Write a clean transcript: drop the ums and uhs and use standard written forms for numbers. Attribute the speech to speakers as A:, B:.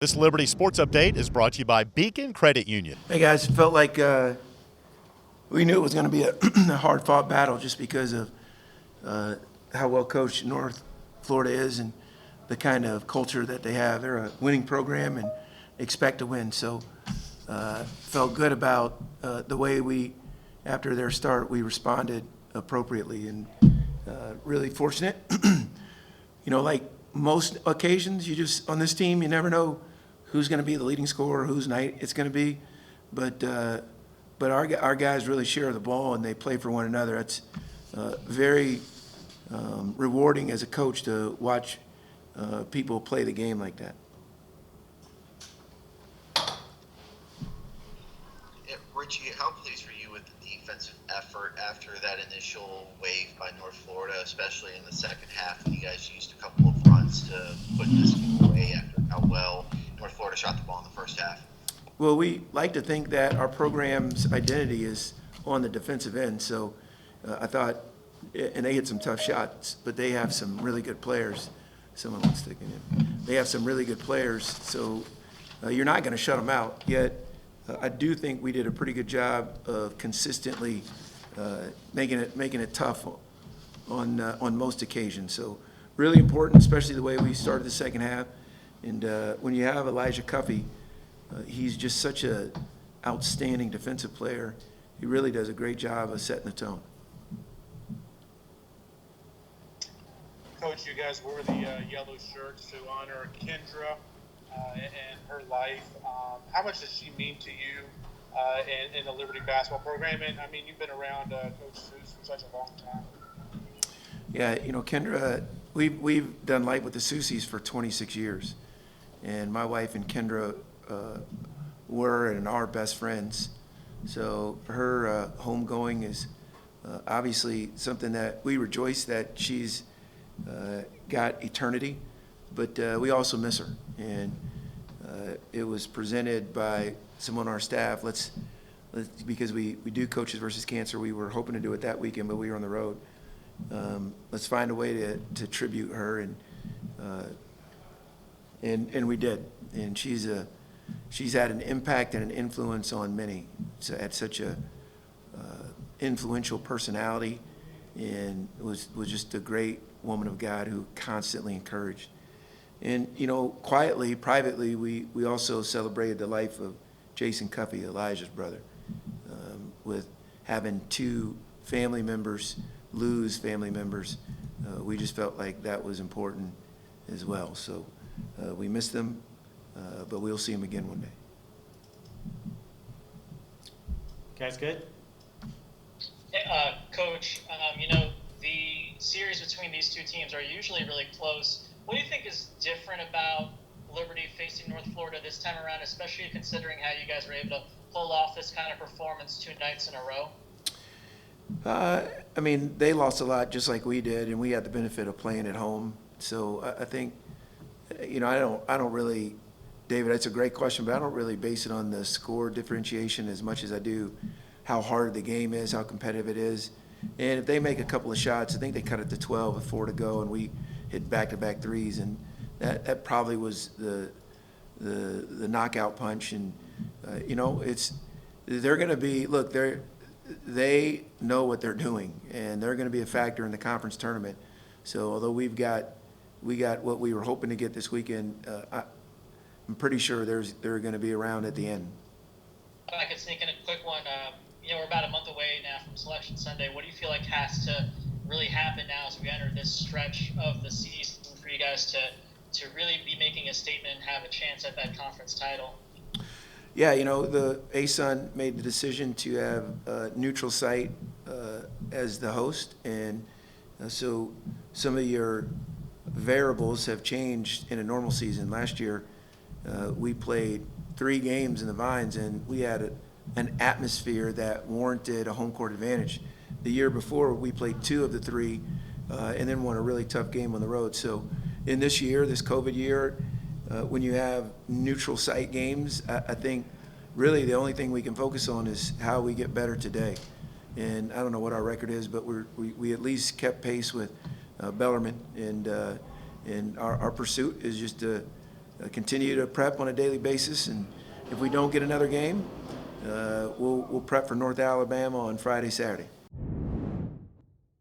A: This Liberty Sports Update is brought to you by Beacon Credit Union.
B: Hey guys, it felt like we knew it was going to be a a hard-fought battle just because of how well coached North Florida is and the kind of culture that they have. They're a winning program and expect to win. So felt good about the way after their start, we responded appropriately and really fortunate. Like most occasions, on this team, you never know who's going to be the leading scorer, whose night it's going to be. But our guys really share the ball and they play for one another. It's very rewarding as a coach to watch people play the game like that.
C: Yeah, Richie, how pleased were you with the defensive effort after that initial wave by North Florida, especially in the second half when you guys used a couple of runs to put this game away after how well North Florida shot the ball in the first half?
B: Well, we like to think that our program's identity is on the defensive end. So I thought, and they hit some tough shots, but they have some really good players. Someone was sticking in. They have some really good players, so you're not going to shut them out. Yet I do think we did a pretty good job of consistently making it tough on most occasions. So really important, especially the way we started the second half. And when you have Elijah Cuffey, he's just such an outstanding defensive player. He really does a great job of setting the tone.
D: Coach, you guys wore the yellow shirts to honor Kendra and her life. How much does she mean to you in the Liberty basketball program? And, I mean, you've been around Coach Seuss for such a long time.
B: Yeah, Kendra, we've done life with the Seussies for 26 years. And my wife and Kendra were and are best friends. So her homegoing is obviously something that we rejoice that she's got eternity, but we also miss her. And it was presented by someone on our staff. Let's because we do Coaches versus Cancer. We were hoping to do it that weekend, but we were on the road. Let's find a way to tribute her, and we did. And she's had an impact and an influence on many. Had such a influential personality, and was just a great woman of God who constantly encouraged. And quietly, privately, we also celebrated the life of Jason Cuffey, Elijah's brother, with having two family members lose family members. We just felt like that was important as well. So we miss them, but we'll see them again one day.
E: Guys, good?
F: Coach, the series between these two teams are usually really close. What do you think is different about Liberty facing North Florida this time around, especially considering how you guys were able to pull off this kind of performance 2 nights in a row?
B: I mean, they lost a lot just like we did, and we had the benefit of playing at home. So I think, I don't really, David, that's a great question, but I don't really base it on the score differentiation as much as I do how hard the game is, how competitive it is. And if they make a couple of shots, I think they cut it to 12 with 4 to go, and we hit back-to-back threes, and that probably was the knockout punch. And they're going to be, look, they know what they're doing, and they're going to be a factor in the conference tournament. So although we got what we were hoping to get this weekend, I'm pretty sure they're going to be around at the end.
F: If I could sneak in a quick one. We're about a month away now from Selection Sunday. What do you feel like has to really happen now as we enter this stretch of the season for you guys to really be making a statement and have a chance at that conference title?
B: Yeah, the ASUN made the decision to have a neutral site as the host, and so some of your variables have changed in a normal season. Last year, we played 3 games in the Vines, and we had an atmosphere that warranted a home court advantage. The year before, we played 2 of the 3 and then won a really tough game on the road. So in this year, this COVID year, when you have neutral site games, I think really the only thing we can focus on is how we get better today. And I don't know what our record is, but we at least kept pace with Bellarmine, and our pursuit is just to continue to prep on a daily basis, and if we don't get another game, we'll prep for North Alabama on Friday, Saturday.